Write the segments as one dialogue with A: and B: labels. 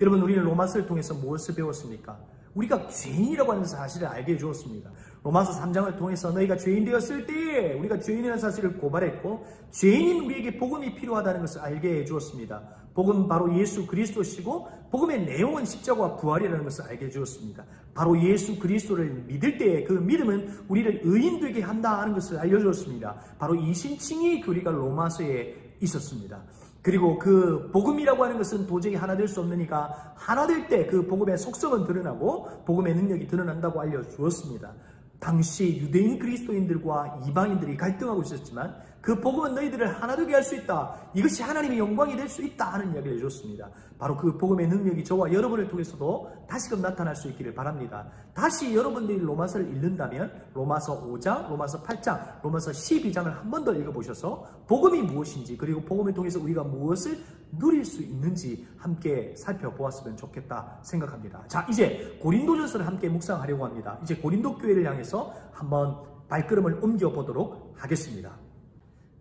A: 여러분, 우리는 로마서를 통해서 무엇을 배웠습니까? 우리가 죄인이라고 하는 사실을 알게 해주었습니다. 로마서 3장을 통해서 너희가 죄인 되었을 때 우리가 죄인이라는 사실을 고발했고, 죄인인 우리에게 복음이 필요하다는 것을 알게 해주었습니다. 복음은 바로 예수 그리스도시고, 복음의 내용은 십자가와 부활이라는 것을 알게 해주었습니다. 바로 예수 그리스도를 믿을 때 그 믿음은 우리를 의인 되게 한다 하는 것을 알려주었습니다. 바로 이 신칭이 교리가 로마서에 있었습니다. 그리고 그 복음이라고 하는 것은 도저히 하나 될 수 없느니까 하나 될 때 그 복음의 속성은 드러나고 복음의 능력이 드러난다고 알려주었습니다. 당시 유대인 그리스도인들과 이방인들이 갈등하고 있었지만 그 복음은 너희들을 하나 되게 할 수 있다. 이것이 하나님의 영광이 될 수 있다 하는 이야기를 해줬습니다. 바로 그 복음의 능력이 저와 여러분을 통해서도 다시금 나타날 수 있기를 바랍니다. 다시 여러분들이 로마서를 읽는다면 로마서 5장, 로마서 8장, 로마서 12장을 한 번 더 읽어보셔서 복음이 무엇인지, 그리고 복음을 통해서 우리가 무엇을 누릴 수 있는지 함께 살펴보았으면 좋겠다 생각합니다. 자, 이제 고린도전서를 함께 묵상하려고 합니다. 이제 고린도 교회를 향해서 한번 발걸음을 옮겨보도록 하겠습니다.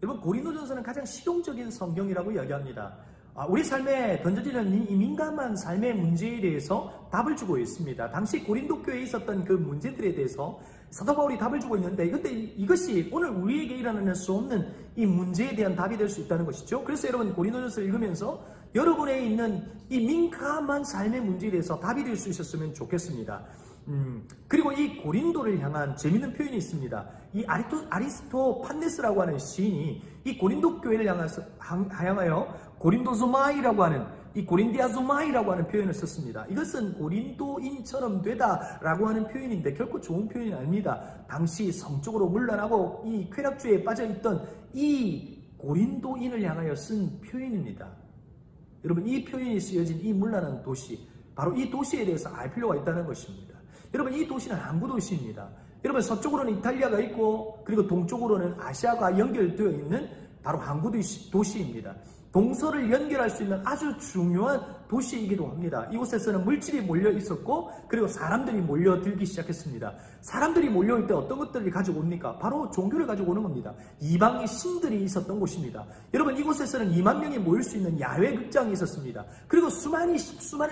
A: 여러분, 고린도전서는 가장 실용적인 성경이라고 이야기합니다. 우리 삶에 던져지는 이 민감한 삶의 문제에 대해서 답을 주고 있습니다. 당시 고린도 교회에 있었던 그 문제들에 대해서 사도 바울이 답을 주고 있는데, 근데 이것이 오늘 우리에게 일어나는 수 없는 이 문제에 대한 답이 될 수 있다는 것이죠. 그래서 여러분, 고린도전서를 읽으면서 여러분에 있는 이 민감한 삶의 문제에 대해서 답이 될 수 있었으면 좋겠습니다. 그리고 이 고린도를 향한 재미있는 표현이 있습니다. 이 아리스토판네스라고 하는 시인이 이 고린도 교회를 향하여 고린도소마이라고 하는, 이 고린디아소마이라고 하는 표현을 썼습니다. 이것은 고린도인처럼 되다라고 하는 표현인데 결코 좋은 표현이 아닙니다. 당시 성적으로 문란하고 이 쾌락주의에 빠져있던 이 고린도인을 향하여 쓴 표현입니다. 여러분, 이 표현이 쓰여진 이 문란한 도시, 바로 이 도시에 대해서 알 필요가 있다는 것입니다. 여러분, 이 도시는 항구 도시입니다. 여러분, 서쪽으로는 이탈리아가 있고, 그리고 동쪽으로는 아시아가 연결되어 있는 바로 항구 도시입니다. 동서를 연결할 수 있는 아주 중요한 도시이기도 합니다. 이곳에서는 물질이 몰려 있었고, 그리고 사람들이 몰려들기 시작했습니다. 사람들이 몰려올 때 어떤 것들을 가지고 옵니까? 바로 종교를 가지고 오는 겁니다. 이방의 신들이 있었던 곳입니다. 여러분, 이곳에서는 2만 명이 모일 수 있는 야외 극장이 있었습니다. 그리고 수많은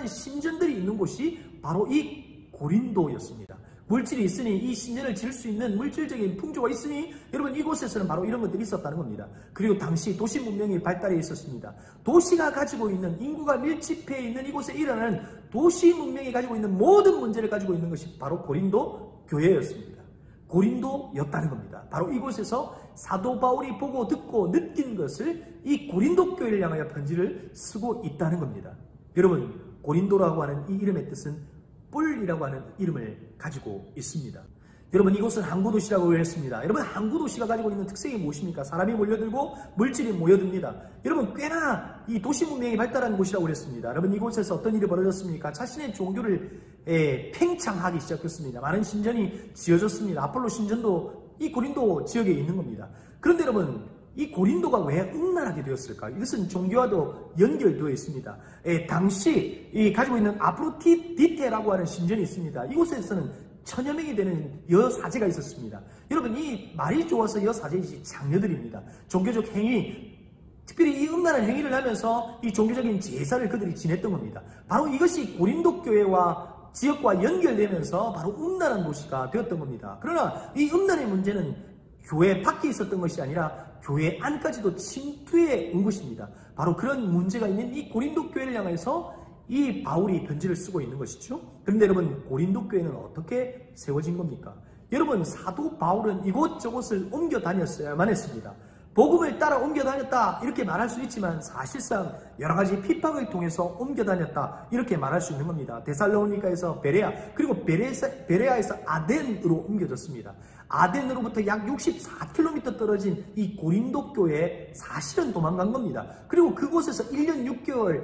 A: 신전들이 있는 곳이 바로 이 고린도였습니다. 물질이 있으니, 이 신전을 지을 수 있는 물질적인 풍조가 있으니 여러분, 이곳에서는 바로 이런 것들이 있었다는 겁니다. 그리고 당시 도시 문명이 발달해 있었습니다. 도시가 가지고 있는, 인구가 밀집해 있는 이곳에 일어나는 도시 문명이 가지고 있는 모든 문제를 가지고 있는 것이 바로 고린도 교회였습니다. 고린도였다는 겁니다. 바로 이곳에서 사도 바울이 보고 듣고 느낀 것을 이 고린도 교회를 향하여 편지를 쓰고 있다는 겁니다. 여러분, 고린도라고 하는 이 이름의 뜻은 뿔이라고 하는 이름을 가지고 있습니다. 여러분, 이곳은 항구도시라고 했습니다. 여러분, 항구도시가 가지고 있는 특성이 무엇입니까? 사람이 몰려들고 물질이 모여듭니다. 여러분, 꽤나 이 도시 문명이 발달한 곳이라고 그랬습니다. 여러분, 이곳에서 어떤 일이 벌어졌습니까? 자신의 종교를 팽창하기 시작했습니다. 많은 신전이 지어졌습니다. 아폴로 신전도 이 고린도 지역에 있는 겁니다. 그런데 여러분, 이 고린도가 왜 음란하게 되었을까? 이것은 종교와도 연결되어 있습니다. 당시 가지고 있는 아프로디테라고 하는 신전이 있습니다. 이곳에서는 1000여 명이 되는 여사제가 있었습니다. 여러분, 이 말이 좋아서 여사제이지 장녀들입니다. 종교적 행위, 특별히 이 음란한 행위를 하면서 이 종교적인 제사를 그들이 지냈던 겁니다. 바로 이것이 고린도 교회와 지역과 연결되면서 바로 음란한 도시가 되었던 겁니다. 그러나 이 음란의 문제는 교회 밖에 있었던 것이 아니라 교회 안까지도 침투해 온 것입니다. 바로 그런 문제가 있는 이 고린도 교회를 향해서 이 바울이 편지를 쓰고 있는 것이죠. 그런데 여러분, 고린도 교회는 어떻게 세워진 겁니까? 여러분, 사도 바울은 이곳저곳을 옮겨 다녔어야만 했습니다. 복음을 따라 옮겨 다녔다 이렇게 말할 수 있지만 사실상 여러 가지 핍박을 통해서 옮겨 다녔다 이렇게 말할 수 있는 겁니다. 데살로니가에서 베레아, 그리고 베레아에서 아덴으로 옮겨졌습니다. 아덴으로부터 약 64km 떨어진 이 고린도 교회에 사실은 도망간 겁니다. 그리고 그곳에서 1년 6개월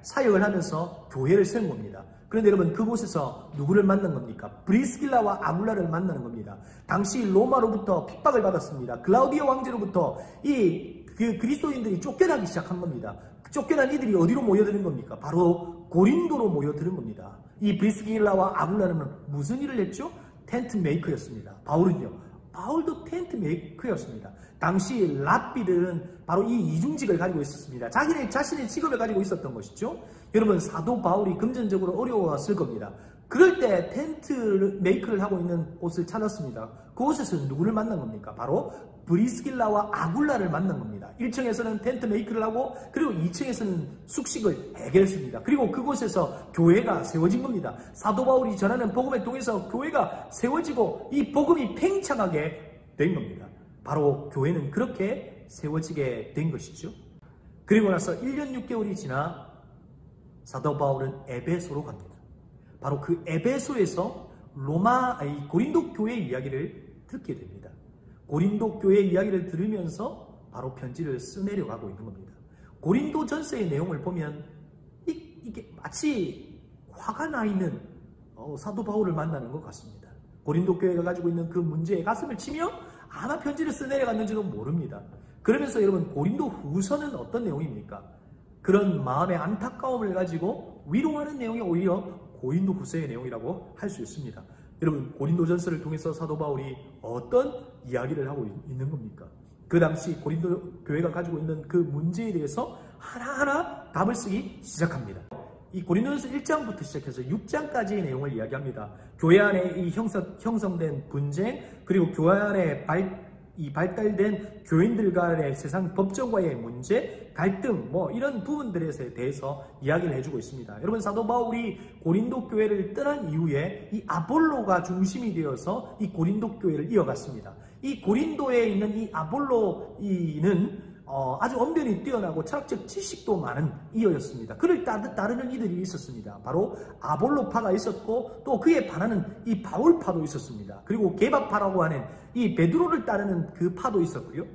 A: 사역을 하면서 교회를 세운 겁니다. 그런데 여러분, 그곳에서 누구를 만난 겁니까? 브리스길라와 아굴라를 만나는 겁니다. 당시 로마로부터 핍박을 받았습니다. 클라우디오 왕제로부터 그 그리스도인들이 쫓겨나기 시작한 겁니다. 쫓겨난 이들이 어디로 모여드는 겁니까? 바로 고린도로 모여드는 겁니다. 이 브리스길라와 아굴라는 무슨 일을 했죠? 텐트 메이커였습니다. 바울은요? 바울도 텐트 메이커였습니다. 당시 랍비들은 바로 이 이중직을 가지고 있었습니다. 자신의 직업을 가지고 있었던 것이죠. 여러분 사도 바울이 금전적으로 어려웠을 겁니다. 그럴 때 텐트 메이크를 하고 있는 곳을 찾았습니다. 그곳에서 누구를 만난 겁니까? 바로 브리스길라와 아굴라를 만난 겁니다. 1층에서는 텐트 메이크를 하고 그리고 2층에서는 숙식을 해결했습니다. 그리고 그곳에서 교회가 세워진 겁니다. 사도 바울이 전하는 복음을 통해서 교회가 세워지고 이 복음이 팽창하게 된 겁니다. 바로 교회는 그렇게 세워지게 된 것이죠. 그리고 나서 1년 6개월이 지나 사도 바울은 에베소로 갑니다. 바로 그 에베소에서 고린도 교회 이야기를 듣게 됩니다. 고린도 교회 이야기를 들으면서 바로 편지를 써내려가고 있는 겁니다. 고린도 전서의 내용을 보면 이게 마치 화가 나 있는 사도 바울을 만나는 것 같습니다. 고린도 교회가 가지고 있는 그 문제에 가슴을 치며 아마 편지를 써내려갔는지도 모릅니다. 그러면서 여러분 고린도 후서는 어떤 내용입니까? 그런 마음의 안타까움을 가지고 위로하는 내용이 오히려 고린도 후서의 내용이라고 할 수 있습니다. 여러분 고린도 전서를 통해서 사도 바울이 어떤 이야기를 하고 있는 겁니까? 그 당시 고린도 교회가 가지고 있는 그 문제에 대해서 하나하나 답을 쓰기 시작합니다. 이 고린도전서 1장부터 시작해서 6장까지의 내용을 이야기합니다. 교회 안에 이 형성된 분쟁, 그리고 교회 안에 발달된 교인들 간의 세상 법정과의 문제, 갈등, 이런 부분들에 대해서 이야기를 해주고 있습니다. 여러분 사도 바울이 고린도 교회를 떠난 이후에 이 아볼로가 중심이 되어서 이 고린도 교회를 이어갔습니다. 이 고린도에 있는 이 아볼로이는 아주 언변이 뛰어나고 철학적 지식도 많은 이어였습니다. 그를 따르는 이들이 있었습니다. 바로 아볼로파가 있었고 또 그에 반하는 이 바울파도 있었습니다. 그리고 게바파라고 하는 이 베드로를 따르는 그 파도 있었고요.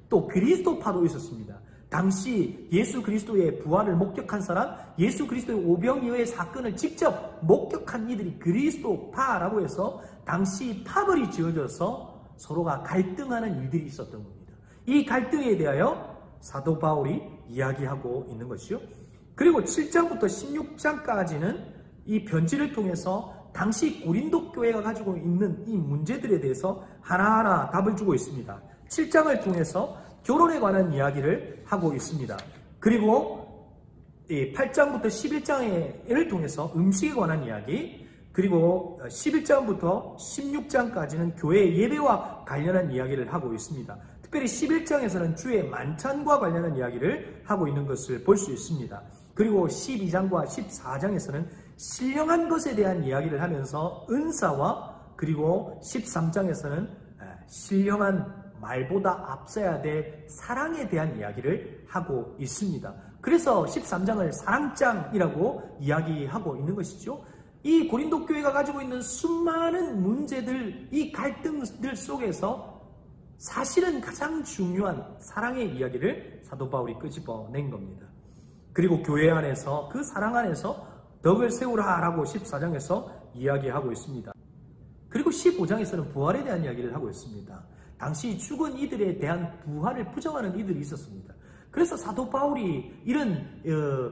A: 또 그리스도파도 있었습니다. 당시 예수 그리스도의 부활을 목격한 사람, 예수 그리스도의 오병이어의 사건을 직접 목격한 이들이 그리스도파라고 해서 당시 파벌이 지어져서 서로가 갈등하는 일들이 있었던 겁니다. 이 갈등에 대하여 사도 바울이 이야기하고 있는 것이요. 그리고 7장부터 16장까지는 이 편지를 통해서 당시 고린도 교회가 가지고 있는 이 문제들에 대해서 하나하나 답을 주고 있습니다. 7장을 통해서 결혼에 관한 이야기를 하고 있습니다. 그리고 8장부터 11장을 통해서 음식에 관한 이야기, 그리고 11장부터 16장까지는 교회의 예배와 관련한 이야기를 하고 있습니다. 특별히 11장에서는 주의 만찬과 관련한 이야기를 하고 있는 것을 볼 수 있습니다. 그리고 12장과 14장에서는 신령한 것에 대한 이야기를 하면서 은사와, 그리고 13장에서는 신령한 말보다 앞서야 될 사랑에 대한 이야기를 하고 있습니다. 그래서 13장을 사랑장이라고 이야기하고 있는 것이죠. 이 고린도 교회가 가지고 있는 수많은 문제들, 이 갈등들 속에서 사실은 가장 중요한 사랑의 이야기를 사도 바울이 끄집어낸 겁니다. 그리고 교회 안에서 그 사랑 안에서 덕을 세우라라고 14장에서 이야기하고 있습니다. 그리고 15장에서는 부활에 대한 이야기를 하고 있습니다. 당시 죽은 이들에 대한 부활을 부정하는 이들이 있었습니다. 그래서 사도 바울이 이런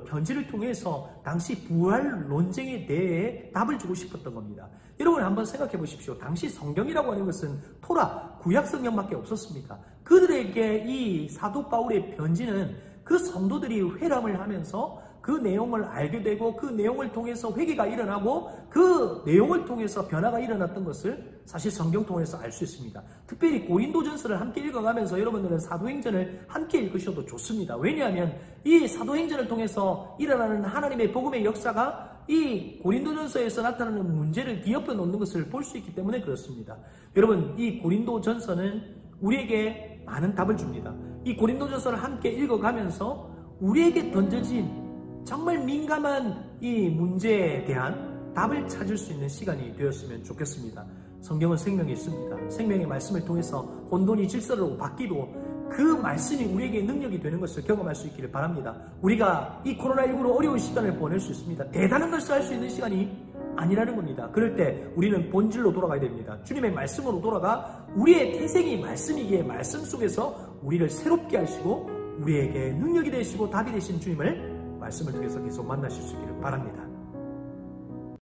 A: 편지를 통해서 당시 부활 논쟁에 대해 답을 주고 싶었던 겁니다. 여러분 한번 생각해 보십시오. 당시 성경이라고 하는 것은 토라, 구약 성경밖에 없었습니다. 그들에게 이 사도 바울의 편지는 그 성도들이 회람을 하면서 그 내용을 알게 되고 그 내용을 통해서 회개가 일어나고 그 내용을 통해서 변화가 일어났던 것을 사실 성경 통해서 알 수 있습니다. 특별히 고린도전서를 함께 읽어가면서 여러분들은 사도행전을 함께 읽으셔도 좋습니다. 왜냐하면 이 사도행전을 통해서 일어나는 하나님의 복음의 역사가 이 고린도전서에서 나타나는 문제를 뒤엎어 놓는 것을 볼 수 있기 때문에 그렇습니다. 여러분 이 고린도전서는 우리에게 많은 답을 줍니다. 이 고린도전서를 함께 읽어가면서 우리에게 던져진 정말 민감한 이 문제에 대한 답을 찾을 수 있는 시간이 되었으면 좋겠습니다. 성경은 생명이 있습니다. 생명의 말씀을 통해서 혼돈이 질서로 바뀌고 그 말씀이 우리에게 능력이 되는 것을 경험할 수 있기를 바랍니다. 우리가 이 코로나19로 어려운 시간을 보낼 수 있습니다. 대단한 것을 할 수 있는 시간이 아니라는 겁니다. 그럴 때 우리는 본질로 돌아가야 됩니다. 주님의 말씀으로 돌아가 우리의 태생이 말씀이기에 말씀 속에서 우리를 새롭게 하시고 우리에게 능력이 되시고 답이 되신 주님을 말씀을 통해서 계속 만나실 수 있기를 바랍니다.